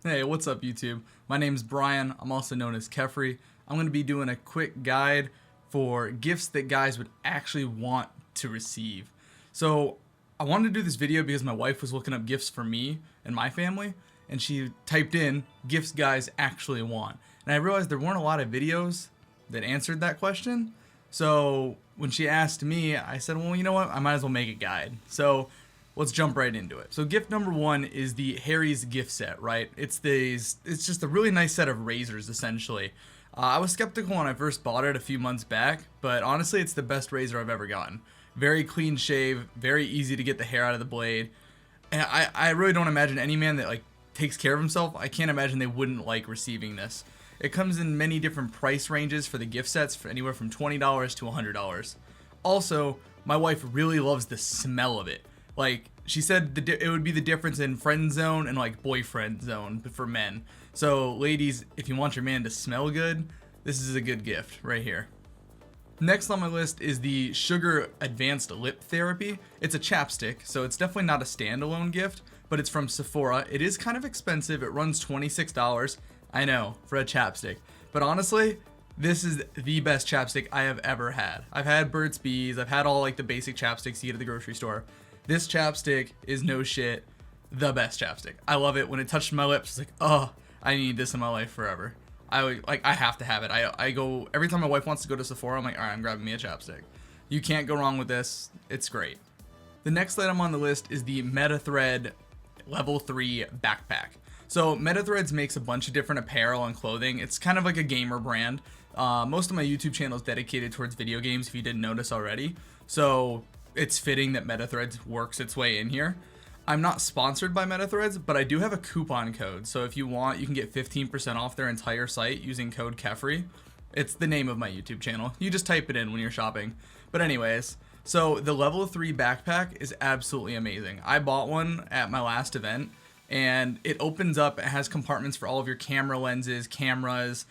Hey, what's up YouTube? My name's Brian. I'm also known as Kephrii. I'm going to be doing a quick guide for gifts that guys would actually want to receive. So I wanted to do this video because my wife was looking up gifts for me and my family, and she typed in gifts guys actually want. And I realized there weren't a lot of videos that answered that question. So when she asked me, I said, well, you know what? I might as well make a guide. So let's jump right into it. So gift number one is the Harry's gift set, right? It's just a really nice set of razors, essentially. I was skeptical when I first bought it a few months back, but honestly, it's the best razor I've ever gotten. Very clean shave, very easy to get the hair out of the blade. And I really don't imagine any man that takes care of himself, I can't imagine they wouldn't like receiving this. It comes in many different price ranges for the gift sets, for anywhere from $20 to $100. Also, my wife really loves the smell of it. She said it would be the difference in friend zone and boyfriend zone for men. So ladies, if you want your man to smell good, this is a good gift right here. Next on my list is the Sugar Advanced Lip Therapy. It's a chapstick, so it's definitely not a standalone gift, but it's from Sephora. It is kind of expensive. It runs $26. I know, for a chapstick. But honestly, this is the best chapstick I have ever had. I've had Burt's Bees, I've had all the basic chapsticks you get at the grocery store. This chapstick is no shit the best chapstick. I love it. When it touched my lips, it's like, oh, I need this in my life forever. I have to have it. I go every time my wife wants to go to Sephora, I'm like, all right, I'm grabbing me a chapstick. You can't go wrong with this. It's great. The next item on the list is the Metathreads Lv3 Backpack. So Metathreads makes a bunch of different apparel and clothing. It's kind of like a gamer brand. Most of my YouTube channel is dedicated towards video games, if you didn't notice already. So it's fitting that Metathreads works its way in here. I'm not sponsored by Metathreads, but I do have a coupon code. So if you want, you can get 15% off their entire site using code Kephrii. It's the name of my YouTube channel. You just type it in when you're shopping. But anyways, so the Lv3 backpack is absolutely amazing. I bought one at my last event, and it opens up. It has compartments for all of your camera lenses, cameras,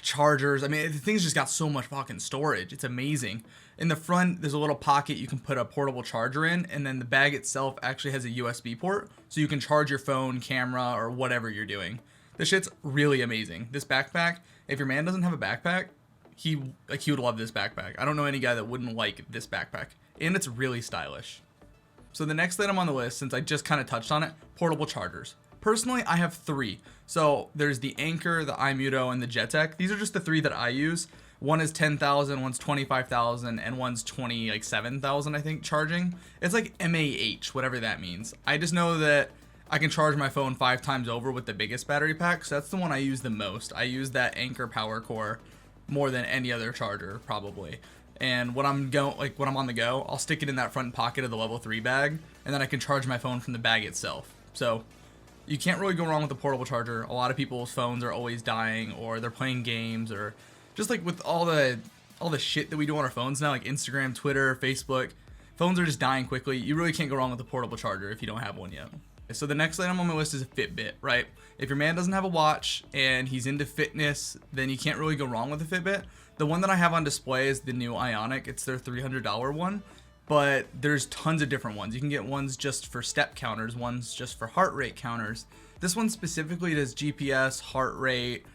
chargers. I mean, the thing's just got so much fucking storage. It's amazing. In the front, there's a little pocket you can put a portable charger in, and then the bag itself actually has a USB port, so you can charge your phone, camera, or whatever you're doing. This shit's really amazing. This backpack, if your man doesn't have a backpack, he would love this backpack. I don't know any guy that wouldn't like this backpack, and it's really stylish. So the next item on the list, since I just kind of touched on it, portable chargers. Personally, I have three. So there's the Anker, the iMuto, and the Jetech. These are just the three that I use. One is 10,000, one's 25,000, and one's 27,000, I think, charging. It's like MAH, whatever that means. I just know that I can charge my phone 5 times over with the biggest battery pack, so that's the one I use the most. I use that Anker power core more than any other charger, probably. And when I'm on the go, I'll stick it in that front pocket of the Lv3 bag, and then I can charge my phone from the bag itself. So you can't really go wrong with a portable charger. A lot of people's phones are always dying, or they're playing games, or just with all the shit that we do on our phones now, like Instagram, Twitter, Facebook, phones are just dying quickly. You really can't go wrong with a portable charger if you don't have one yet. So the next item on my list is a Fitbit, right? If your man doesn't have a watch and he's into fitness, then you can't really go wrong with a Fitbit. The one that I have on display is the new Ionic. It's their $300 one, but there's tons of different ones. You can get ones just for step counters, ones just for heart rate counters. This one specifically does GPS, heart rate,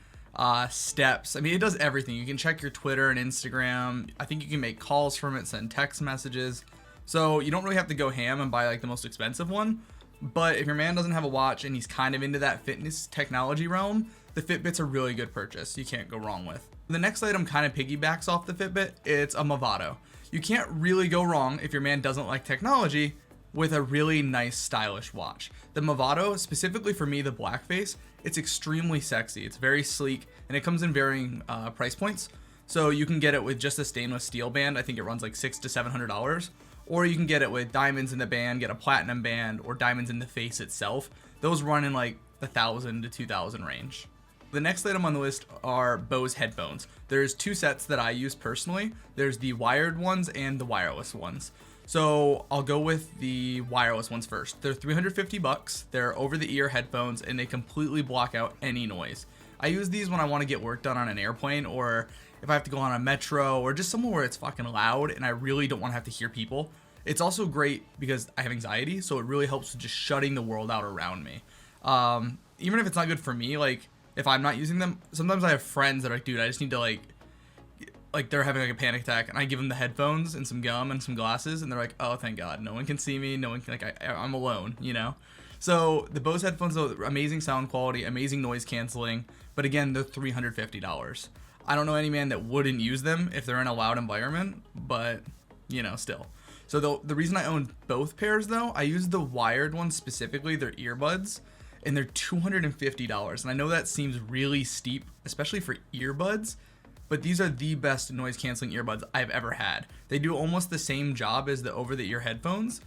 steps. I mean, it does everything. You can check your Twitter and Instagram. I think you can make calls from it, send text messages. So you don't really have to go ham and buy the most expensive one. But if your man doesn't have a watch and he's kind of into that fitness technology realm, the Fitbit's a really good purchase. You can't go wrong with. The next item kind of piggybacks off the Fitbit. It's a Movado. You can't really go wrong if your man doesn't like technology with a really nice stylish watch. The Movado, specifically for me, the blackface, it's extremely sexy. It's very sleek, and it comes in varying price points. So you can get it with just a stainless steel band. I think it runs $600 to $700. Or you can get it with diamonds in the band, get a platinum band, or diamonds in the face itself. Those run in the 1,000 to 2,000 range. The next item on the list are Bose headphones. There's two sets that I use personally. There's the wired ones and the wireless ones. So I'll go with the wireless ones first. They're $350. They're over-the-ear headphones, and they completely block out any noise. I use these when I want to get work done on an airplane, or if I have to go on a metro, or just somewhere where it's fucking loud and I really don't want to have to hear people. It's also great because I have anxiety, so it really helps with just shutting the world out around me. Even if it's not good for me, like if I'm not using them, sometimes I have friends that are like, dude, I just need to like they're having like a panic attack, and I give them the headphones and some gum and some glasses, and they're like, oh, thank God, no one can see me, no one can, like, I'm alone, you know? So the Bose headphones, though, amazing sound quality, amazing noise canceling, but again, they're $350. I don't know any man that wouldn't use them if they're in a loud environment, but, you know, still. So the reason I own both pairs, though, I use the wired ones specifically, they're earbuds, and they're $250. And I know that seems really steep, especially for earbuds, but these are the best noise canceling earbuds I've ever had. They do almost the same job as the over-the-ear headphones,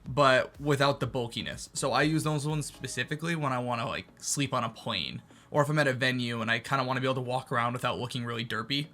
but without the bulkiness. So I use those ones specifically when I want to like sleep on a plane, or if I'm at a venue and I kind of want to be able to walk around without looking really derpy.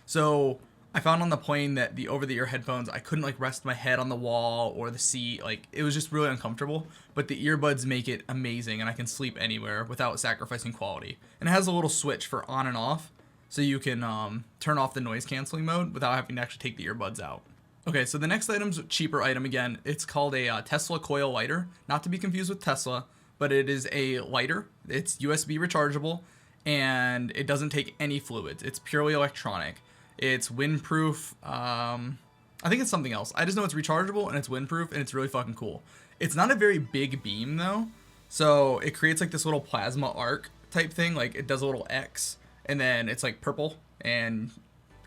So I found on the plane that the over-the-ear headphones, I couldn't like rest my head on the wall or the seat. Like it was just really uncomfortable, but the earbuds make it amazing, and I can sleep anywhere without sacrificing quality. And it has a little switch for on and off, so you can turn off the noise canceling mode without having to actually take the earbuds out. Okay, so the next item's a cheaper item again. It's called a Tesla Coil lighter, not to be confused with Tesla, but it is a lighter. It's USB rechargeable, and it doesn't take any fluids. It's purely electronic. It's windproof. I think it's something else. I just know it's rechargeable and it's windproof, and it's really fucking cool. It's not a very big beam though, so it creates like this little plasma arc type thing. Like it does a little X, and then it's like purple, and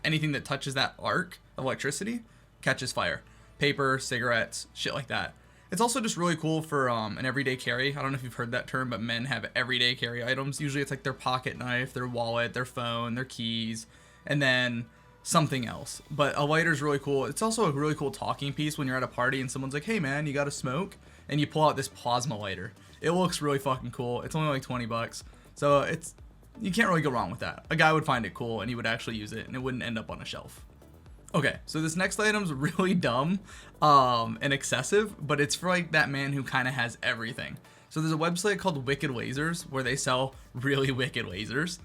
anything that touches that arc of electricity catches fire. Paper, cigarettes, shit like that. It's also just really cool for an everyday carry. I don't know if you've heard that term, but men have everyday carry items. Usually it's like their pocket knife, their wallet, their phone, their keys, and then something else. But a lighter's really cool. It's also a really cool talking piece when you're at a party and someone's like, hey man, you gotta smoke? And you pull out this plasma lighter. It looks really fucking cool. It's only like 20 bucks. So you can't really go wrong with that. A guy would find it cool and he would actually use it, and it wouldn't end up on a shelf. Okay, so this next item's really dumb and excessive, but it's for like that man who kind of has everything. So there's a website called Wickid Lasers where they sell really wicked lasers.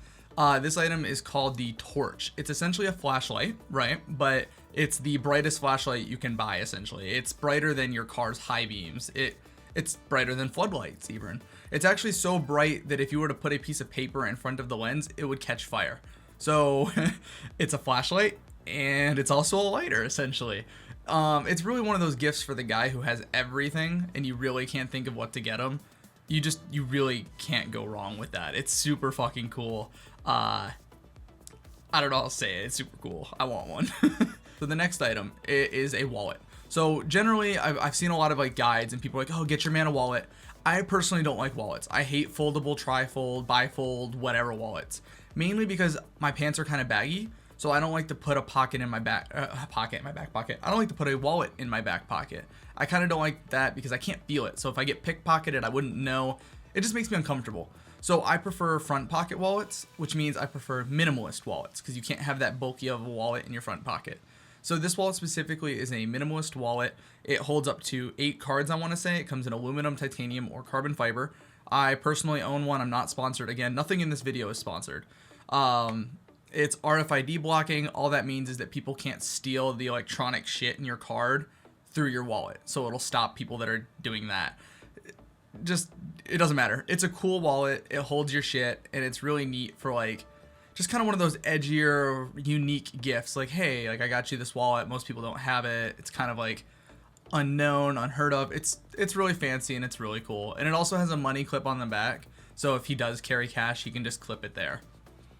This item is called the Torch. It's essentially a flashlight, right? But it's the brightest flashlight you can buy, essentially. It's brighter than your car's high beams. It's brighter than floodlights, even. It's actually so bright that if you were to put a piece of paper in front of the lens, it would catch fire. So it's a flashlight, and it's also a lighter, essentially. It's really one of those gifts for the guy who has everything, and you really can't think of what to get him. You really can't go wrong with that. It's super fucking cool. I don't know, I'll say it. It's super cool. I want one. So the next item is a wallet. So generally, I've seen a lot of like guides, and people are like, oh, get your man a wallet. I personally don't like wallets. I hate foldable, trifold, bifold, whatever wallets. Mainly because my pants are kind of baggy, so I don't like to put a pocket in my back pocket. I don't like to put a wallet in my back pocket. I kind of don't like that because I can't feel it. So if I get pickpocketed, I wouldn't know. It just makes me uncomfortable. So I prefer front pocket wallets, which means I prefer minimalist wallets because you can't have that bulky of a wallet in your front pocket. So this wallet specifically is a minimalist wallet. It holds up to 8 cards, I want to say. It comes in aluminum, titanium, or carbon fiber. I personally own one. I'm not sponsored. Again, nothing in this video is sponsored. It's RFID blocking. All that means is that people can't steal the electronic shit in your card through your wallet. So it'll stop people that are doing that. It doesn't matter. It's a cool wallet. It holds your shit, and it's really neat for like just kind of one of those edgier, unique gifts. Like, hey, like I got you this wallet. Most people don't have it. It's kind of like unknown, unheard of. It's really fancy, and it's really cool. And it also has a money clip on the back. So if he does carry cash, he can just clip it there.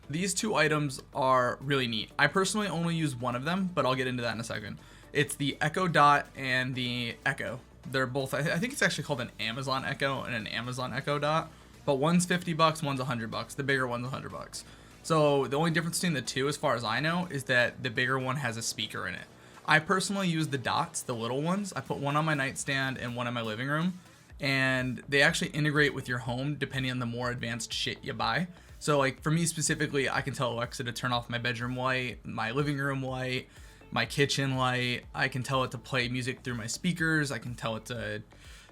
These two items are really neat. I personally only use one of them, but I'll get into that in a second. It's the Echo Dot and the Echo. They're both, I think it's actually called an Amazon Echo and an Amazon Echo Dot, but one's 50 bucks, one's 100 bucks. The bigger one's 100 bucks. So the only difference between the two, as far as I know, is that the bigger one has a speaker in it. I personally use the Dots, the little ones. I put one on my nightstand and one in my living room, and they actually integrate with your home depending on the more advanced shit you buy. So like for me specifically, I can tell Alexa to turn off my bedroom light, my living room light, my kitchen light. I can tell it to play music through my speakers. I can tell it to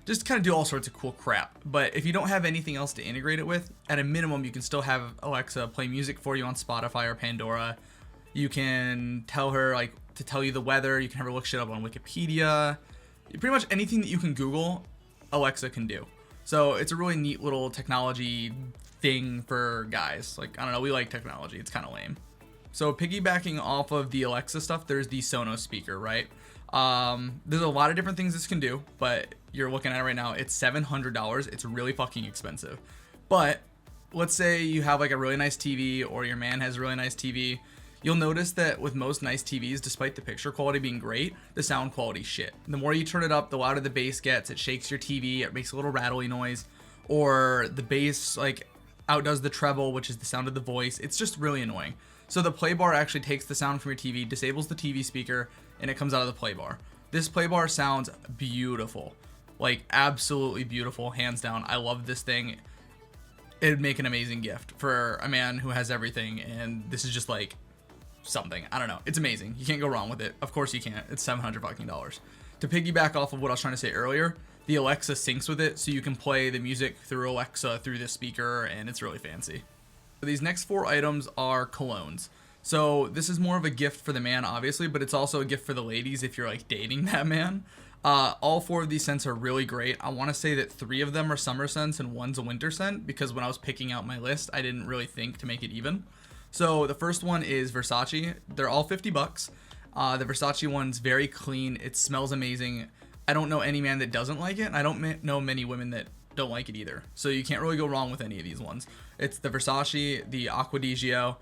just kind of do all sorts of cool crap. But if you don't have anything else to integrate it with, at a minimum, you can still have Alexa play music for you on Spotify or Pandora. You can tell her like to tell you the weather. You can have her look shit up on Wikipedia. Pretty much anything that you can Google, Alexa can do. So it's a really neat little technology thing for guys. Like, I don't know, we like technology. It's kind of lame. So piggybacking off of the Alexa stuff, there's the Sonos speaker, right? There's a lot of different things this can do, but you're looking at it right now. It's $700. It's really fucking expensive. But let's say you have like a really nice TV, or your man has a really nice TV. You'll notice that with most nice TVs, despite the picture quality being great, the sound quality shit. The more you turn it up, the louder the bass gets. It shakes your TV. It makes a little rattly noise, or the bass like outdoes the treble, which is the sound of the voice. It's just really annoying. So the Playbar actually takes the sound from your TV, disables the TV speaker, and it comes out of the Playbar. This Playbar sounds beautiful, like absolutely beautiful, hands down. I love this thing. It'd make an amazing gift for a man who has everything, and this is just like something. I don't know. It's amazing. You can't go wrong with it. Of course you can't. It's $700 fucking dollars. To piggyback off of what I was trying to say earlier, the Alexa syncs with it, so you can play the music through Alexa through the speaker, and it's really fancy. These next 4 items are colognes. So this is more of a gift for the man, obviously, but it's also a gift for the ladies if you're like dating that man. All 4 of these scents are really great. I want to say that 3 of them are summer scents and 1's a winter scent, because when I was picking out my list, I didn't really think to make it even. So the first one is Versace. They're all $50. The Versace one's very clean. It smells amazing. I don't know any man that doesn't like it, and I don't know many women that don't like it either. So you can't really go wrong with any of these ones. It's the Versace, the Acgua Di Gio,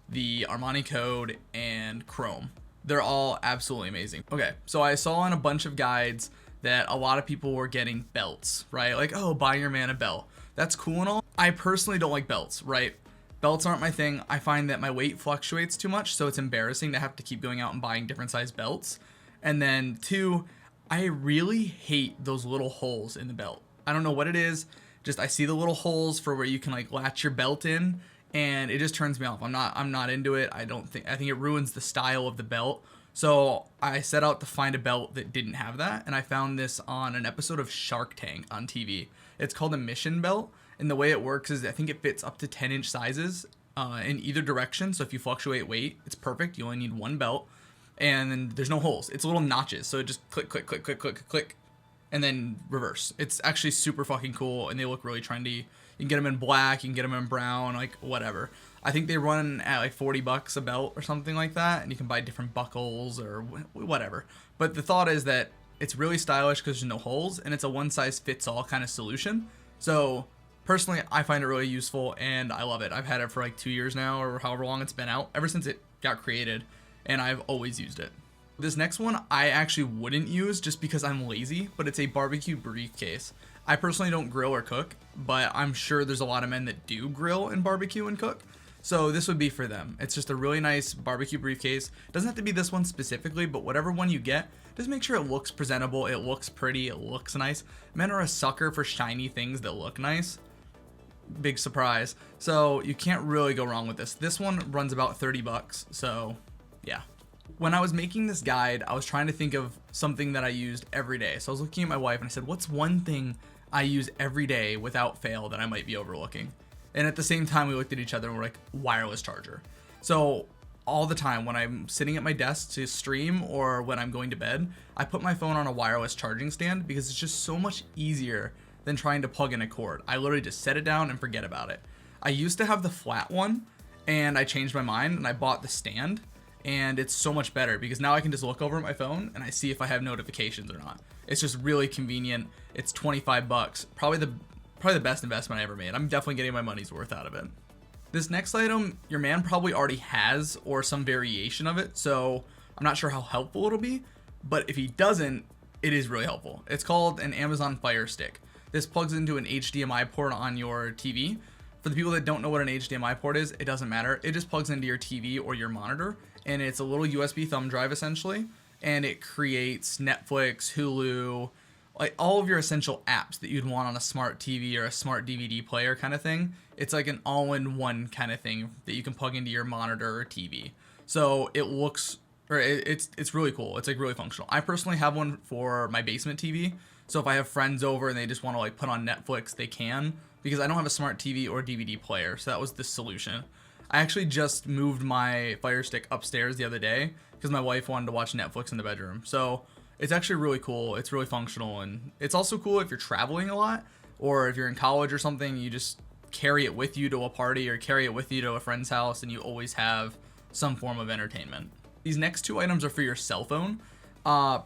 the Armani Code, and Chrome. They're all absolutely amazing. Okay, so I saw in a bunch of guides that a lot of people were getting belts, right? Like, oh, buy your man a belt. That's cool and all. I personally don't like belts, right? Belts aren't my thing. I find that my weight fluctuates too much, so it's embarrassing to have to keep going out and buying different size belts. And then 2, I really hate those little holes in the belt. I don't know what it is. Just I see the little holes for where you can like latch your belt in, and it just turns me off. I'm not into it. I think it ruins the style of the belt. So I set out to find a belt that didn't have that, and I found this on an episode of Shark Tank on TV. It's called a Mission belt. And the way it works is I think it fits up to 10-inch sizes in either direction. So if you fluctuate weight, it's perfect. You only need 1 belt. And then there's no holes. It's little notches. So it just click, click, click, click, click, click, and then reverse. It's actually super fucking cool, and they look really trendy. You can get them in black, you can get them in brown, like whatever. I think they run at like $40 a belt or something like that, and you can buy different buckles or whatever. But the thought is that it's really stylish because there's no holes, and it's a one-size-fits-all kind of solution. So personally, I find it really useful, and I love it. I've had it for like 2 years now, or however long it's been out, ever since it got created, and I've always used it. This next one I actually wouldn't use just because I'm lazy, but it's a BBQ Brief Case. I personally don't grill or cook, but I'm sure there's a lot of men that do grill and barbecue and cook, so this would be for them. It's just a really nice barbecue briefcase. It doesn't have to be this one specifically, but whatever one you get, just make sure it looks presentable, it looks pretty, it looks nice. Men are a sucker for shiny things that look nice. Big surprise. So you can't really go wrong with this. This one runs about $30, so yeah. When I was making this guide, I was trying to think of something that I used every day. So I was looking at my wife and I said, what's one thing I use every day without fail that I might be overlooking? And at the same time, we looked at each other and we're like, wireless charger. So all the time when I'm sitting at my desk to stream or when I'm going to bed, I put my phone on a wireless charging stand because it's just so much easier than trying to plug in a cord. I literally just set it down and forget about it. I used to have the flat one and I changed my mind and I bought the stand, and it's so much better because now I can just look over at my phone and I see if I have notifications or not. It's just really convenient. It's $25. Probably the best investment I ever made. I'm definitely getting my money's worth out of it. This next item, your man probably already has or some variation of it, so I'm not sure how helpful it'll be, but if he doesn't, it is really helpful. It's called an Amazon Fire Stick. This plugs into an HDMI port on your TV. For the people that don't know what an HDMI port is, it doesn't matter. It just plugs into your TV or your monitor, and it's a little USB thumb drive essentially, and it creates Netflix, Hulu, like all of your essential apps that you'd want on a smart TV or a smart DVD player kind of thing. It's like an all-in-one kind of thing that you can plug into your monitor or TV. So it looks, or it's really cool. It's like really functional. I personally have one for my basement TV. So if I have friends over and they just want to like put on Netflix, they can, because I don't have a smart TV or DVD player. So that was the solution. I actually just moved my Fire Stick upstairs the other day because my wife wanted to watch Netflix in the bedroom. So it's actually really cool. It's really functional, and it's also cool if you're traveling a lot. or if you're in college or something, you just carry it with you to a party or carry it with you to a friend's house, and you always have some form of entertainment. These next 2 items are for your cell phone.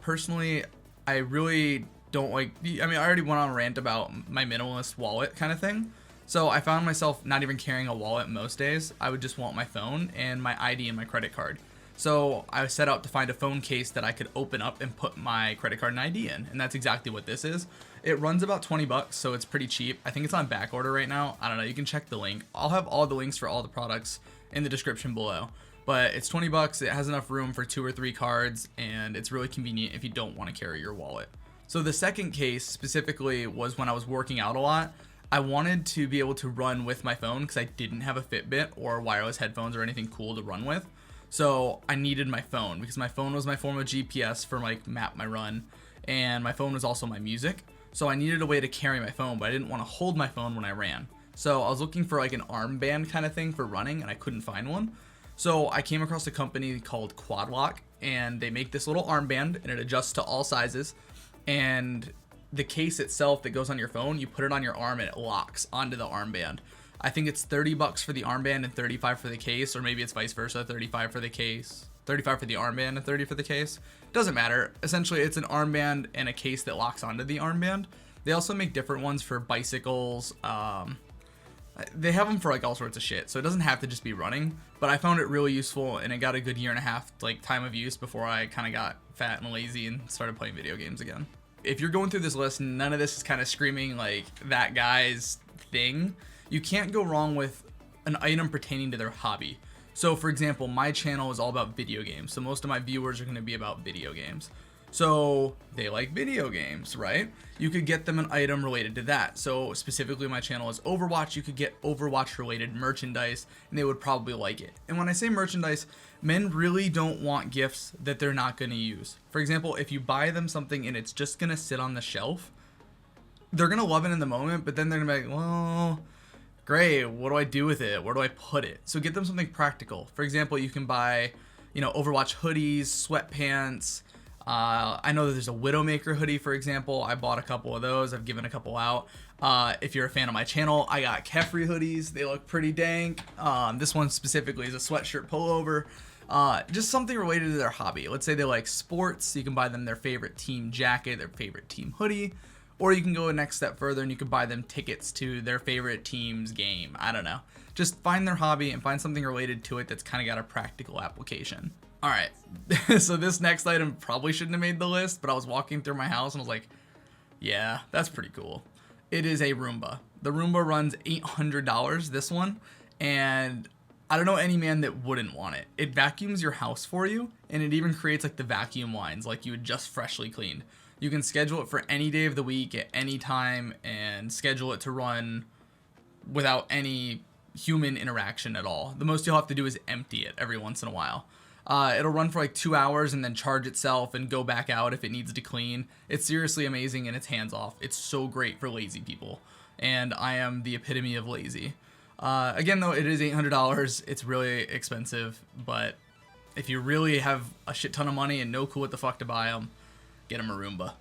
Personally, I really don't like, I mean, I already went on a rant about my minimalist wallet kind of thing. So I found myself not even carrying a wallet most days. I would just want my phone and my ID and my credit card. So I set out to find a phone case that I could open up and put my credit card and ID in. And that's exactly what this is. It runs about 20 bucks, so it's pretty cheap. I think it's on back order right now. I don't know, you can check the link. I'll have all the links for all the products in the description below. But it's 20 bucks, it has enough room for 2 or 3 cards, and it's really convenient if you don't want to carry your wallet. So the second case specifically was when I was working out a lot. I wanted to be able to run with my phone because I didn't have a Fitbit or wireless headphones or anything cool to run with. So I needed my phone because my phone was my form of GPS for like map my run, and my phone was also my music. So I needed a way to carry my phone, but I didn't want to hold my phone when I ran. So I was looking for like an armband kind of thing for running, and I couldn't find one. So I came across a company called Quadlock, and they make this little armband, and it adjusts to all sizes. And the case itself that goes on your phone, you put it on your arm and it locks onto the armband. I think it's 30 bucks for the armband and 35 for the case, or maybe it's vice versa, 35 for the case, 35 for the armband and 30 for the case. Doesn't matter. Essentially, it's an armband and a case that locks onto the armband. They also make different ones for bicycles. They have them for like all sorts of shit, so it doesn't have to just be running. But I found it really useful, and it got a good 1.5 years like time of use before I kind of got fat and lazy and started playing video games again. If you're going through this list, none of this is kind of screaming like that guy's thing. You can't go wrong with an item pertaining to their hobby. So for example, my channel is all about video games, so most of my viewers are going to be about video games. So they like video games, right? You could get them an item related to that. So specifically my channel is Overwatch. You could get Overwatch related merchandise, and they would probably like it. And when I say merchandise, men really don't want gifts that they're not going to use. For example, if you buy them something and it's just going to sit on the shelf, they're going to love it in the moment, but then they're going to be like, well, great, what do I do with it? Where do I put it? So get them something practical. For example, you can buy, Overwatch hoodies, sweatpants. I know that there's a Widowmaker hoodie, for example. I bought a couple of those. I've given a couple out. If you're a fan of my channel, I got Kephrii hoodies. They look pretty dank. This one specifically is a sweatshirt pullover. Just something related to their hobby. Let's say they like sports. You can buy them their favorite team jacket, their favorite team hoodie. Or you can go a next step further and you can buy them tickets to their favorite team's game. I don't know. Just find their hobby and find something related to it that's kind of got a practical application. All right, so this next item probably shouldn't have made the list, but I was walking through my house and I was like, yeah, that's pretty cool. It is a Roomba. The Roomba runs $800, this one, and I don't know any man that wouldn't want it. It vacuums your house for you, and it even creates like the vacuum lines like you had just freshly cleaned. You can schedule it for any day of the week at any time and schedule it to run without any human interaction at all. The most you'll have to do is empty it every once in a while. It'll run for like 2 hours and then charge itself and go back out if it needs to clean. It's seriously amazing, and it's hands off. It's so great for lazy people, and I am the epitome of lazy. Again, though, it is $800. It's really expensive, but if you really have a shit ton of money and no clue what the fuck to buy them, get them a Roomba.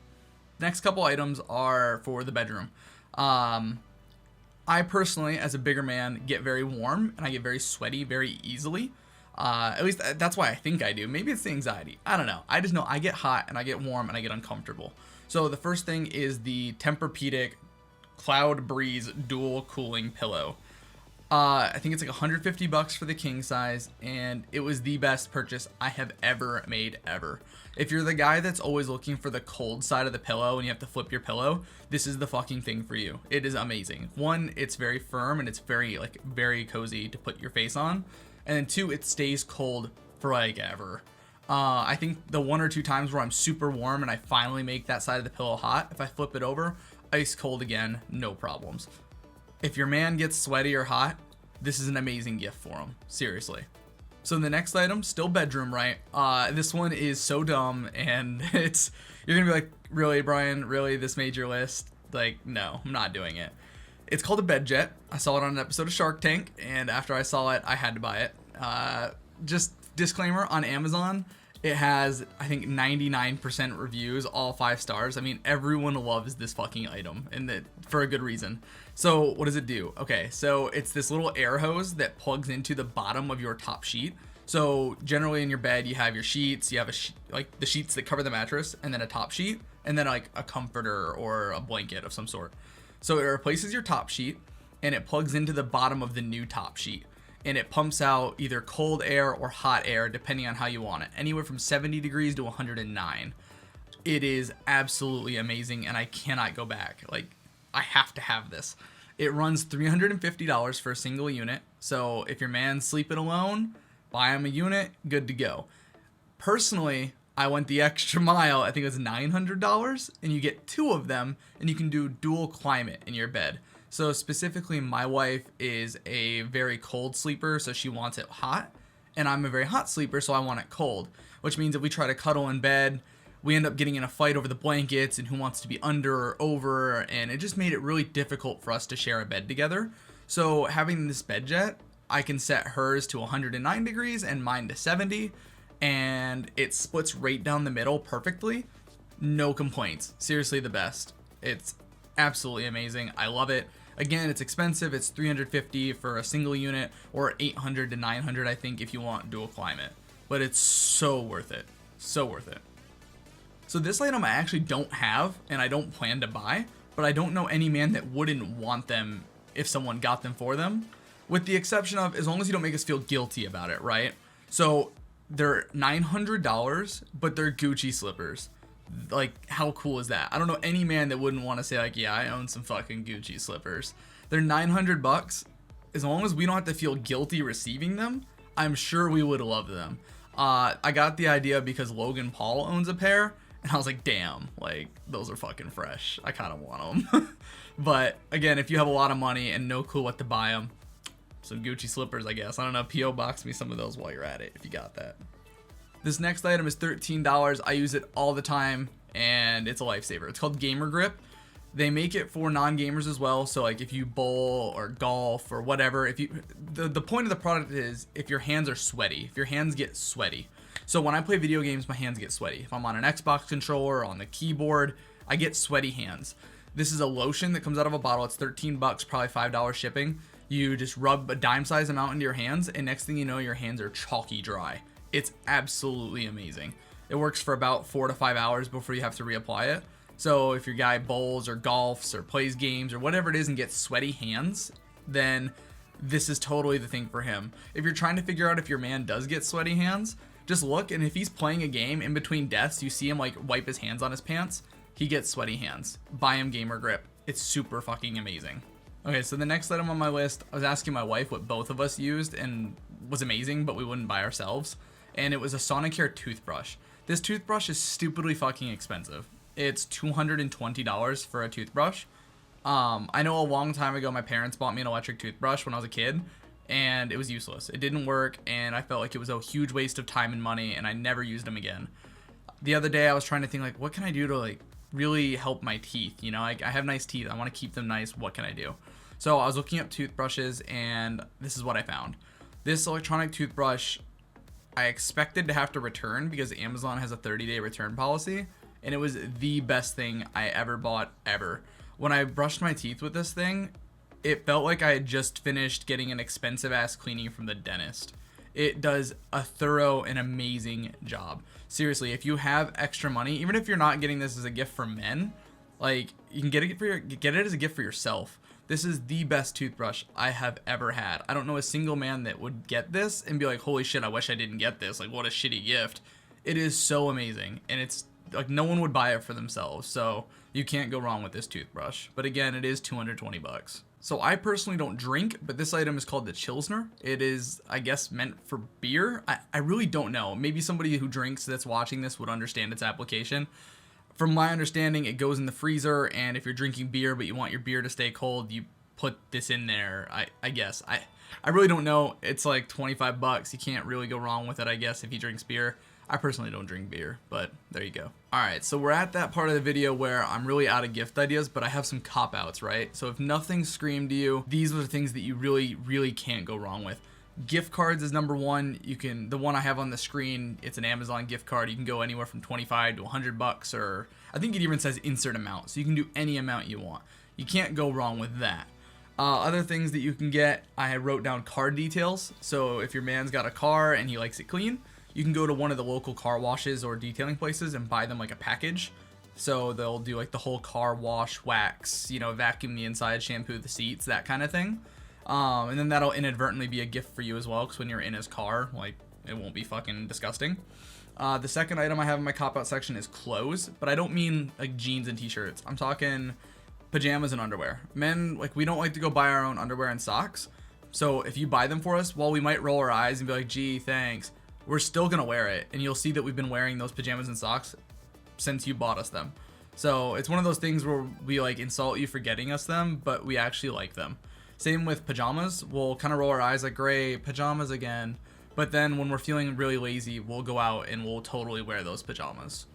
Next couple items are for the bedroom. I personally, as a bigger man, get very warm, and I get very sweaty very easily. At least that's why I think I do. Maybe it's the anxiety. I don't know. I just know I get hot and I get warm and I get uncomfortable. So the first thing is the Tempur Cloud Breeze dual cooling pillow. I think it's like $150 for the king size, and it was the best purchase I have ever made ever. If you're the guy that's always looking for the cold side of the pillow and you have to flip your pillow, this is the fucking thing for you. It is amazing. One, it's very firm and it's very cozy to put your face on. And then two, it stays cold for like ever. I think the 1 or 2 times where I'm super warm and I finally make that side of the pillow hot, if I flip it over, ice cold again, no problems. If your man gets sweaty or hot, this is an amazing gift for him. Seriously. So the next item, still bedroom, right? This one is so dumb, and you're gonna be like, really, Brian? Really? This made your list? Like, no, I'm not doing it. It's called a Bedjet. I saw it on an episode of Shark Tank, and after I saw it, I had to buy it. Just disclaimer, on Amazon, It has, I think, 99% reviews, all 5 stars. I mean, everyone loves this fucking item, and for a good reason. So what does it do? Okay, so it's this little air hose that plugs into the bottom of your top sheet. So generally in your bed, you have your sheets, you have like the sheets that cover the mattress, and then a top sheet, and then like a comforter or a blanket of some sort. So it replaces your top sheet, and it plugs into the bottom of the new top sheet. And it pumps out either cold air or hot air, depending on how you want it, anywhere from 70 degrees to 109. It is absolutely amazing, and I cannot go back. Like, I have to have this. It runs $350 for a single unit. So if your man's sleeping alone, buy him a unit, good to go. Personally, I went the extra mile. I think it was $900, and you get 2 of them, and you can do dual climate in your bed. So specifically, my wife is a very cold sleeper, so she wants it hot, and I'm a very hot sleeper, so I want it cold, which means if we try to cuddle in bed, we end up getting in a fight over the blankets and who wants to be under or over, and it just made it really difficult for us to share a bed together. So having this Bedjet, I can set hers to 109 degrees and mine to 70, and it splits right down the middle perfectly. No complaints. Seriously, the best. It's absolutely amazing. I love it. Again, it's expensive. It's $350 for a single unit, or $800 to $900, I think, if you want dual climate. But it's so worth it. So worth it. So this item I actually don't have, and I don't plan to buy, but I don't know any man that wouldn't want them if someone got them for them. With the exception of, as long as you don't make us feel guilty about it, right? So they're $900, but they're Gucci slippers. Like, how cool is that? I don't know any man that wouldn't want to say, like, yeah, I own some fucking Gucci slippers. They're $900. As long as we don't have to feel guilty receiving them, I'm sure we would love them. I got the idea because Logan Paul owns a pair, and I was like, damn, like, those are fucking fresh. I kind of want them. But again, if you have a lot of money and no clue what to buy them, some Gucci slippers, I guess. I don't know, P.O. box me some of those while you're at it, if you got that. This next item is $13. I use it all the time, and it's a lifesaver. It's called Gamer Grip. They make it for non-gamers as well. So like if you bowl or golf or whatever, the point of the product is if your hands are sweaty, if your hands get sweaty. So when I play video games, my hands get sweaty. If I'm on an Xbox controller or on the keyboard, I get sweaty hands. This is a lotion that comes out of a bottle. It's $13, probably $5 shipping. You just rub a dime size amount into your hands, and next thing you know, your hands are chalky dry. It's absolutely amazing. It works for about 4 to 5 hours before you have to reapply it. So if your guy bowls or golfs or plays games or whatever it is and gets sweaty hands, then this is totally the thing for him. If you're trying to figure out if your man does get sweaty hands, just look, and if he's playing a game in between deaths, you see him like wipe his hands on his pants, he gets sweaty hands. Buy him Gamer Grip. It's super fucking amazing. Okay, so the next item on my list, I was asking my wife what both of us used and was amazing, but we wouldn't buy ourselves. And it was a Sonicare toothbrush. This toothbrush is stupidly fucking expensive. It's $220 for a toothbrush. I know a long time ago my parents bought me an electric toothbrush when I was a kid, and it was useless. It didn't work, and I felt like it was a huge waste of time and money, and I never used them again. The other day I was trying to think, like, what can I do to like really help my teeth? You know, I have nice teeth. I want to keep them nice. What can I do? So I was looking up toothbrushes, and this is what I found. This electronic toothbrush, I expected to have to return because Amazon has a 30-day return policy, and it was the best thing I ever bought ever. When I brushed my teeth with this thing, it felt like I had just finished getting an expensive ass cleaning from the dentist. It does a thorough and amazing job. Seriously, if you have extra money, even if you're not getting this as a gift for men, like, you can get it as a gift for yourself. This is the best toothbrush I have ever had. I don't know a single man that would get this and be like, holy shit, I wish I didn't get this. Like, what a shitty gift. It is so amazing, and it's like no one would buy it for themselves, so you can't go wrong with this toothbrush. But again, it is $220. So I personally don't drink, but this item is called the Chilsner. It is, I guess, meant for beer. I really don't know. Maybe somebody who drinks that's watching this would understand its application. From my understanding, it goes in the freezer, and if you're drinking beer but you want your beer to stay cold, you put this in there, I guess. I really don't know. It's like $25. You can't really go wrong with it, I guess, if he drinks beer. I personally don't drink beer, but there you go. Alright, so we're at that part of the video where I'm really out of gift ideas, but I have some cop-outs, right? So if nothing screamed to you, these are the things that you really, really can't go wrong with. Gift cards is number one. The one I have on the screen, it's an Amazon gift card. You can go anywhere from 25 to $100, or I think it even says insert amount. So you can do any amount you want. You can't go wrong with that. Other things that you can get, I wrote down car details. So if your man's got a car and he likes it clean, you can go to one of the local car washes or detailing places and buy them like a package. So they'll do like the whole car wash, wax, vacuum the inside, shampoo the seats, that kind of thing. And then that'll inadvertently be a gift for you as well, because when you're in his car, like, it won't be fucking disgusting. The second item I have in my cop-out section is clothes, but I don't mean like jeans and t-shirts. I'm talking pajamas and underwear. Men, like, we don't like to go buy our own underwear and socks. So if you buy them for us, while we might roll our eyes and be like, gee, thanks, we're still gonna wear it. And you'll see that we've been wearing those pajamas and socks since you bought us them. So it's one of those things where we like insult you for getting us them, but we actually like them. Same with pajamas. We'll kind of roll our eyes like, great, pajamas again. But then when we're feeling really lazy, we'll go out and we'll totally wear those pajamas.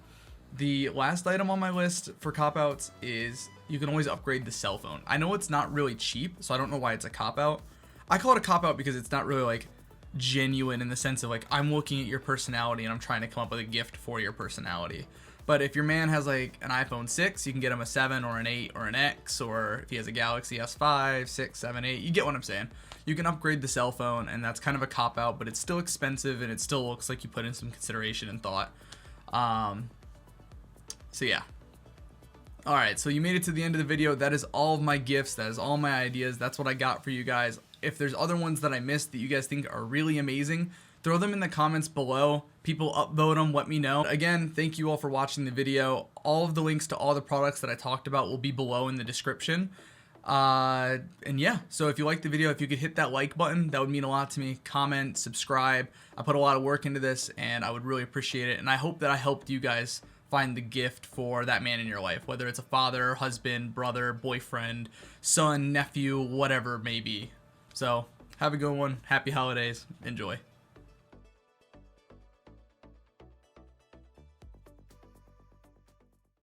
The last item on my list for cop-outs is you can always upgrade the cell phone. I know it's not really cheap, so I don't know why it's a cop-out. I call it a cop-out because it's not really like genuine in the sense of like, I'm looking at your personality and I'm trying to come up with a gift for your personality. But if your man has like an iPhone 6, you can get him a 7 or an 8 or an X, or if he has a Galaxy S5, 6, 7, 8, you get what I'm saying. You can upgrade the cell phone, and that's kind of a cop-out, but it's still expensive and it still looks like you put in some consideration and thought. So yeah. Alright, so you made it to the end of the video. That is all of my gifts. That is all my ideas. That's what I got for you guys. If there's other ones that I missed that you guys think are really amazing, throw them in the comments below. People upvote them, let me know. Again, thank you all for watching the video. All of the links to all the products that I talked about will be below in the description. And yeah, so if you liked the video, if you could hit that like button, that would mean a lot to me. Comment, subscribe. I put a lot of work into this, and I would really appreciate it. And I hope that I helped you guys find the gift for that man in your life, whether it's a father, husband, brother, boyfriend, son, nephew, whatever it may be. So have a good one. Happy holidays. Enjoy.